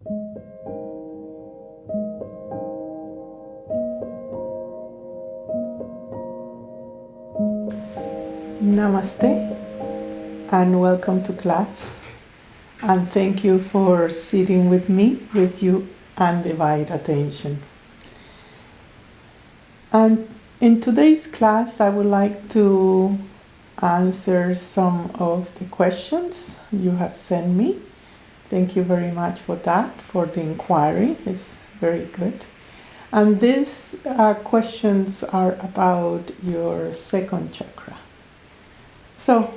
Namaste and welcome to class, and thank you for sitting with me, with you, undivided attention. And in today's class I would like to answer some of the questions you have sent me. Thank you very much for that, for the inquiry. It's very good. And these questions are about your second chakra. So,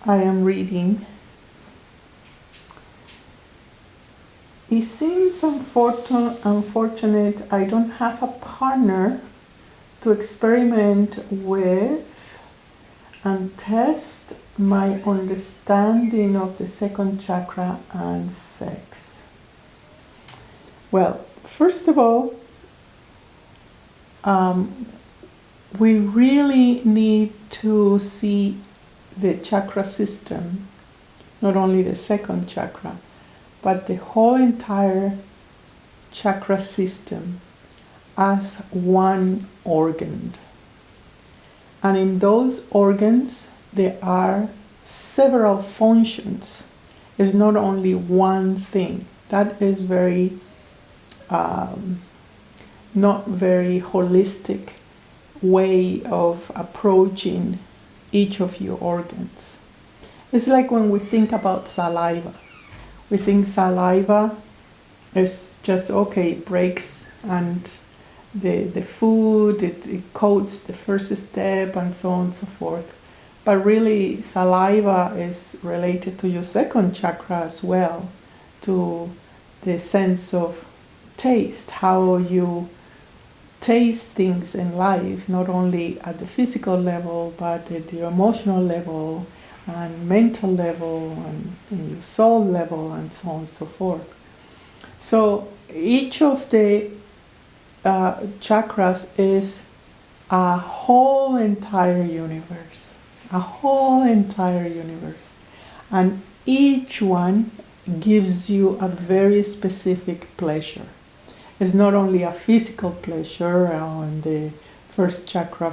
I am reading. It seems unfortunate I don't have a partner to experiment with and test my understanding of the second chakra and sex. Well, first of all, we really need to see the chakra system, not only the second chakra, but the whole entire chakra system as one organ. And in those organs, there are several functions. It's not only one thing. That is very, not very holistic way of approaching each of your organs. It's like when we think about saliva. We think saliva is just, okay, it breaks and the food, it coats the first step and so on and so forth. But really, saliva is related to your second chakra as well, to the sense of taste, how you taste things in life, not only at the physical level, but at the emotional level and mental level and in your soul level and so on and so forth. So each of the chakras is a whole entire universe, and each one gives you a very specific pleasure. It's not only a physical pleasure, in the first chakra,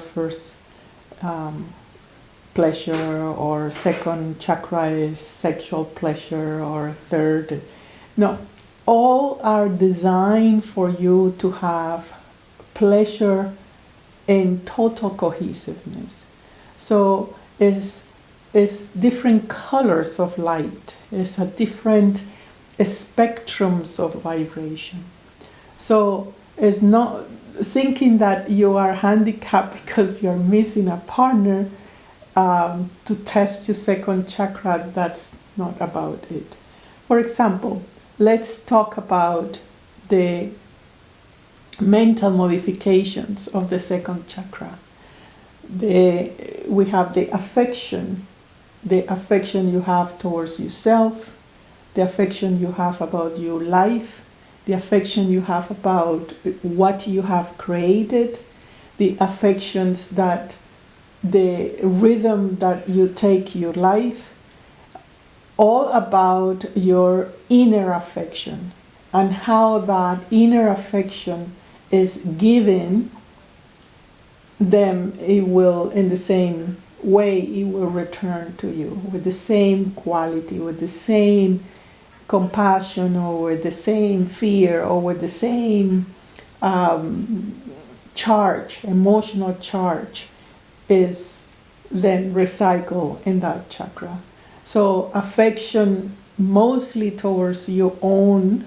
pleasure, or second chakra is sexual pleasure, or third. No, all are designed for you to have pleasure in total cohesiveness. So it's different colors of light. It's a different spectrums of vibration. So it's not thinking that you are handicapped because you're missing a partner to test your second chakra. That's not about it. For example, let's talk about the mental modifications of the second chakra. We have the affection you have towards yourself, the affection you have about your life, the affection you have about what you have created, the affections that the rhythm that you take your life, all about your inner affection and how that inner affection is given them. It will, in the same way, it will return to you with the same quality, with the same compassion, or with the same fear, or with the same charge, emotional charge, is then recycled in that chakra. So affection mostly towards your own,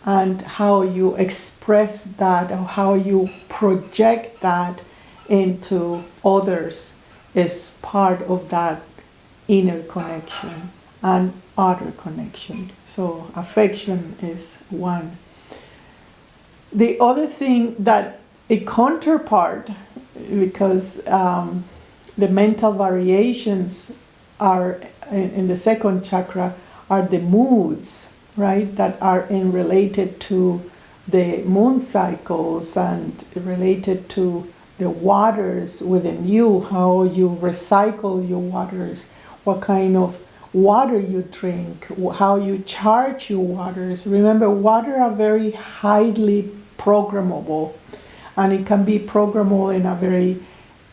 and how you express that, or how you project that into others, is part of that inner connection and outer connection. So affection is one. The other thing that a counterpart, because the mental variations are in the second chakra, are the moods, right, that are related to the moon cycles and related to the waters within you, how you recycle your waters, what kind of water you drink, how you charge your waters. Remember, water are very highly programmable, and it can be programmable in a very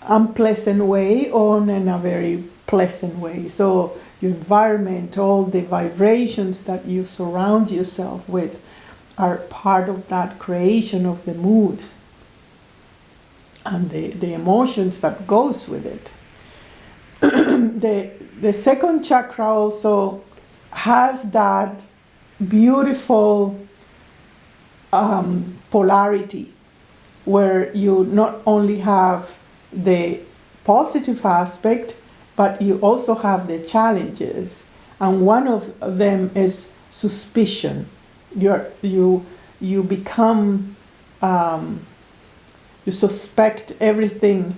unpleasant way or in a very pleasant way. So your environment, all the vibrations that you surround yourself with are part of that creation of the moods and the emotions that goes with it. The second chakra also has that beautiful polarity, where you not only have the positive aspect, but you also have the challenges. And one of them is suspicion. You become, you suspect everything,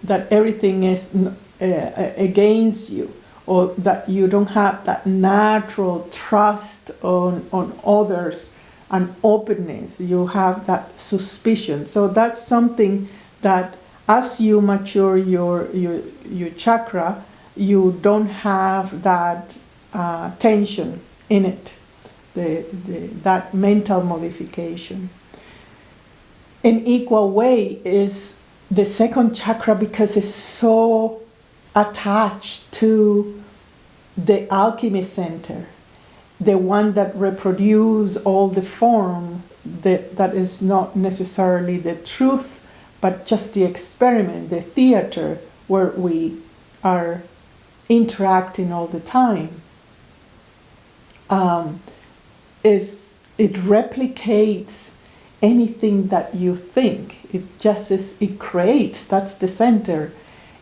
that everything is against you, or that you don't have that natural trust on others and openness. You have that suspicion. So that's something that as you mature your chakra, you don't have that tension in it, that mental modification. In equal way is the second chakra, because it's so attached to the alchemy center, the one that reproduces all the form that is not necessarily the truth, but just the experiment, the theater where we are interacting all the time. It replicates anything that you think. It creates. That's the center.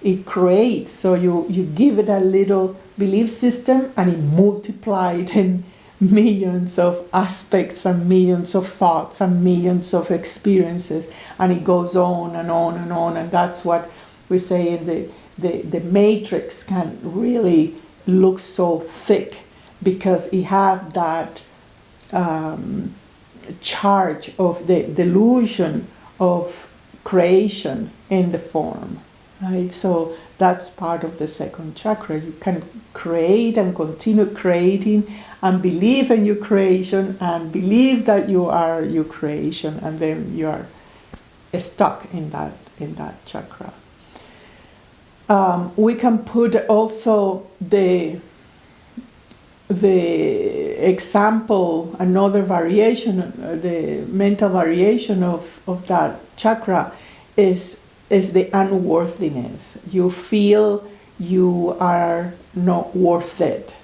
It creates. So you give it a little belief system, and it multiplies in millions of aspects and millions of thoughts and millions of experiences, and it goes on and on and on. And that's what we say in the matrix can really look so thick, because it have that charge of the delusion of creation in the form, right? So that's part of the second chakra. You can create and continue creating and believe in your creation and believe that you are your creation, and then you are stuck in that chakra. We can put also the example, another variation, the mental variation of that chakra is the unworthiness. You feel you are not worth it.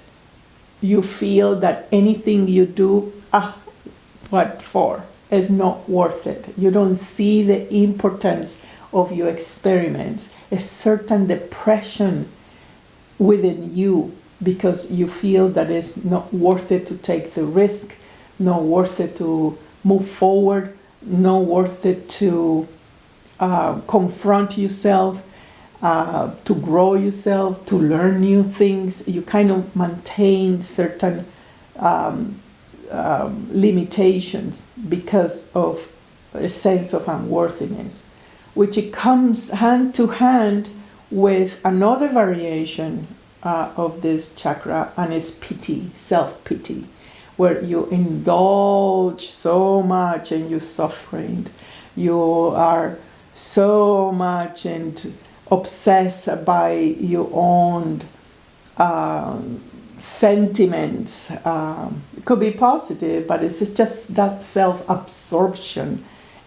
You feel that anything you do, what for, is not worth it. You don't see the importance of your experiments. A certain depression within you, because you feel that it's not worth it to take the risk, not worth it to move forward, not worth it to confront yourself, to grow yourself, to learn new things. You kind of maintain certain limitations because of a sense of unworthiness, which it comes hand to hand with another variation of this chakra, and it's pity, self-pity, where you indulge so much in your suffering. You are so much and obsessed by your own sentiments. It could be positive, but it's just that self-absorption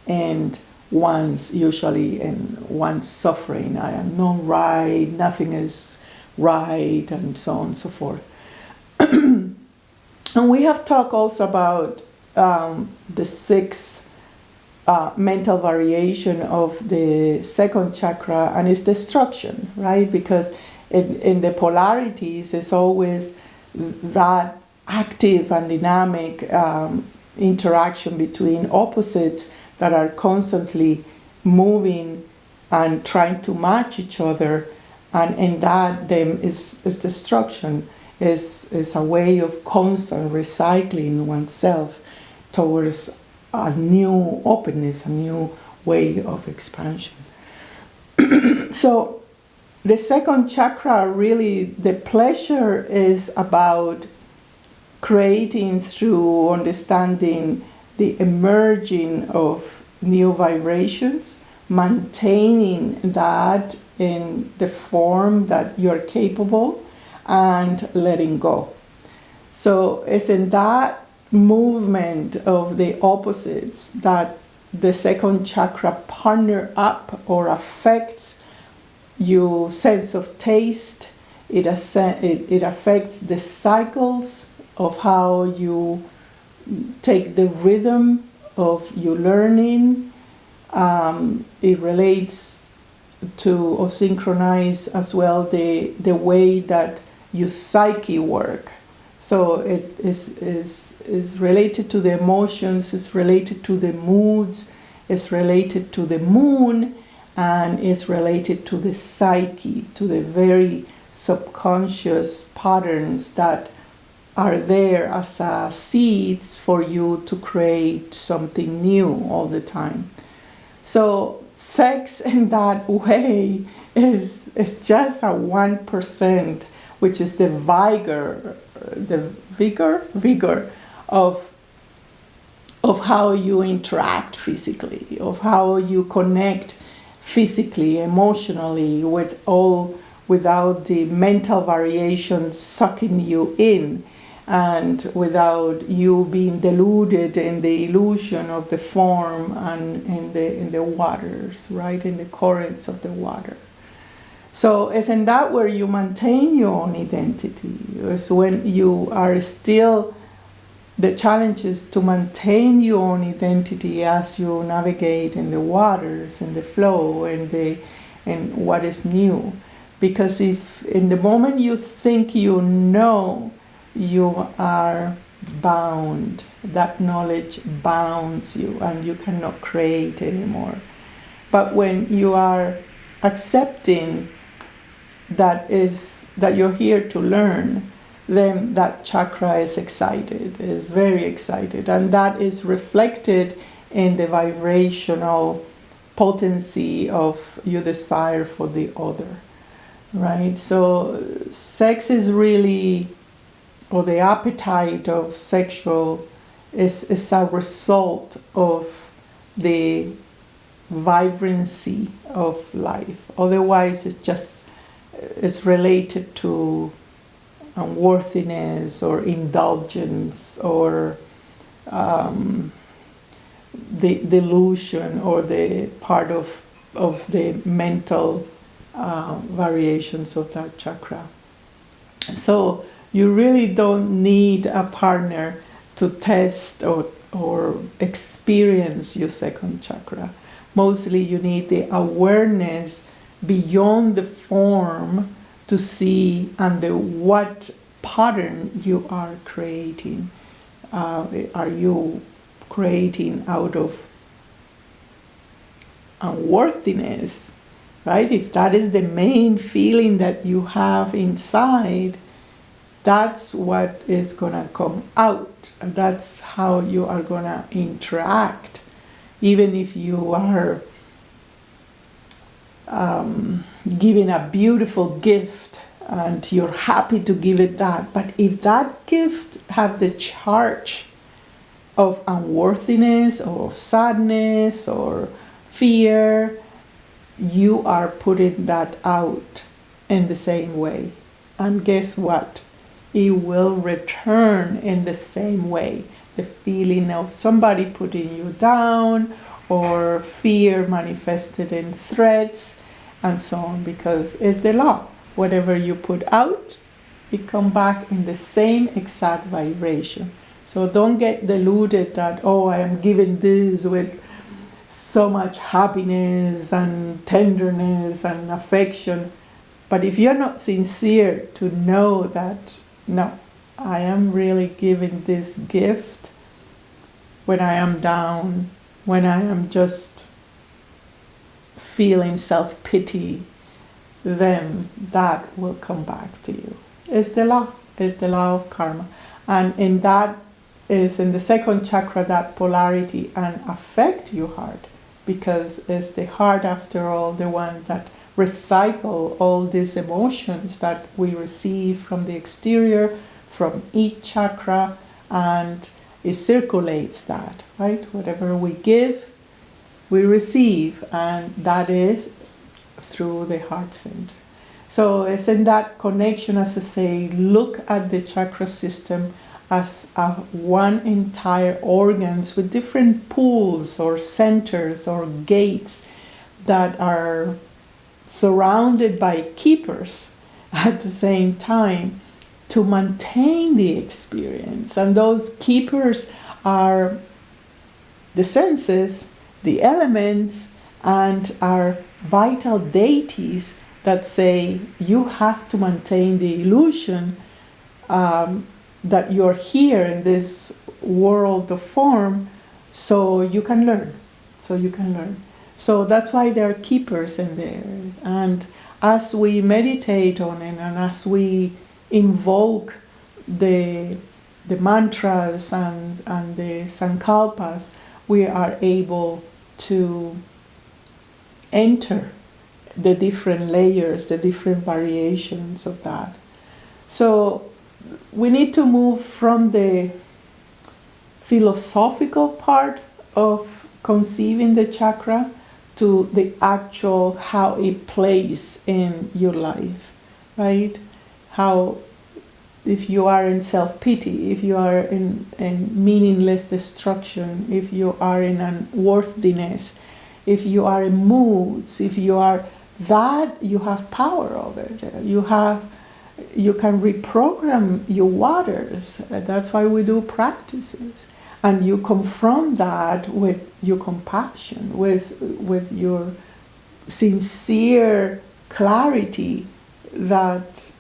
and one's suffering. I am not right, nothing is right, and so on and so forth. And we have talked also about the 6 mental variation of the second chakra, and it's destruction, right? Because in the polarities, it's always that active and dynamic interaction between opposites that are constantly moving and trying to match each other, and in that them is destruction, is a way of constant recycling oneself towards a new openness, a new way of expansion. So the second chakra, really, the pleasure is about creating through understanding the emerging of new vibrations, maintaining that in the form that you're capable, and letting go. So it's in that movement of the opposites that the second chakra partner up or affects your sense of taste. It affects the cycles of how you take the rhythm of your learning. It relates to or synchronize as well the way that your psyche work. So it is related to the emotions, it's related to the moods, it's related to the moon, and it's related to the psyche, to the very subconscious patterns that are there as seeds for you to create something new all the time. So sex in that way is just a 1%, which is the vigor of how you interact physically, of how you connect physically, emotionally, without the mental variations sucking you in, and without you being deluded in the illusion of the form and in the waters, right, in the currents of the water. So it's in that where you maintain your own identity. It's when you are still, the challenge is to maintain your own identity as you navigate in the waters, in the flow, and what is new. Because if in the moment you think you know, you are bound. That knowledge bounds you and you cannot create anymore. But when you are accepting that you're here to learn, then that chakra is excited, is very excited, and that is reflected in the vibrational potency of your desire for the other, right? So sex is really, or the appetite of sexual is a result of the vibrancy of life. Otherwise it's related to unworthiness or indulgence or the delusion or the part of the mental variations of that chakra. So you really don't need a partner to test or experience your second chakra. Mostly you need the awareness beyond the form to see under what pattern you are creating. Are you creating out of unworthiness, right? If that is the main feeling that you have inside, that's what is going to come out. And that's how you are going to interact. Even if you are giving a beautiful gift and you're happy to give it that, but if that gift have the charge of unworthiness or sadness or fear, you are putting that out in the same way. And guess what? It will return in the same way. The feeling of somebody putting you down, or fear manifested in threats, and so on, because it's the law. Whatever you put out, it comes back in the same exact vibration. So don't get deluded that, oh, I am giving this with so much happiness and tenderness and affection. But if you're not sincere to know that, no, I am really giving this gift when I am down, when I am just feeling self-pity, then that will come back to you. It's the law. It's the law of karma. And in that is in the second chakra, that polarity and affect your heart, because it's the heart, after all, the one that recycle all these emotions that we receive from the exterior, from each chakra, and it circulates that, right? Whatever we give, we receive, and that is through the heart center. So it's in that connection, as I say, look at the chakra system as one entire organs with different pools or centers or gates that are surrounded by keepers at the same time to maintain the experience. And those keepers are the senses, the elements, and our vital deities that say you have to maintain the illusion that you're here in this world of form so you can learn. So that's why there are keepers in there. And as we meditate on it and as we invoke the mantras and the sankalpas, we are able to enter the different layers, the different variations of that. So we need to move from the philosophical part of conceiving the chakra to the actual how it plays in your life, right? How, if you are in self-pity, if you are in meaningless destruction, if you are in unworthiness, if you are in moods, if you are that, you have power over it. You can reprogram your waters. That's why we do practices. And you confront that with your compassion, with your sincere clarity that,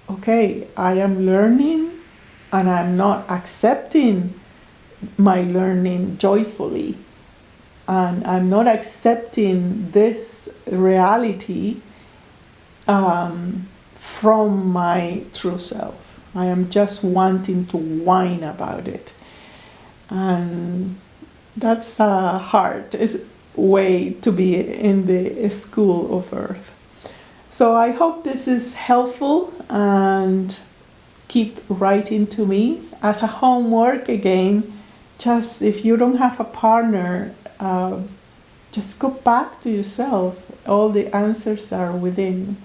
okay, I am learning and I'm not accepting my learning joyfully. And I'm not accepting this reality from my true self. I am just wanting to whine about it. And that's a hard way to be in the school of earth. So I hope this is helpful, and keep writing to me as a homework again. Just if you don't have a partner, just go back to yourself. All the answers are within,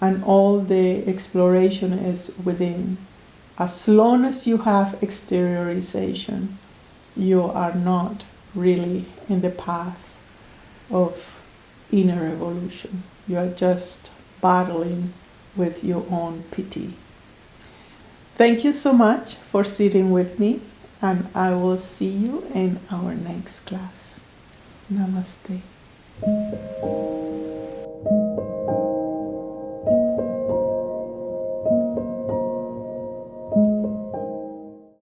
and all the exploration is within. As long as you have exteriorization, you are not really in the path of inner evolution. You are just battling with your own pity. Thank you so much for sitting with me, and I will see you in our next class. Namaste.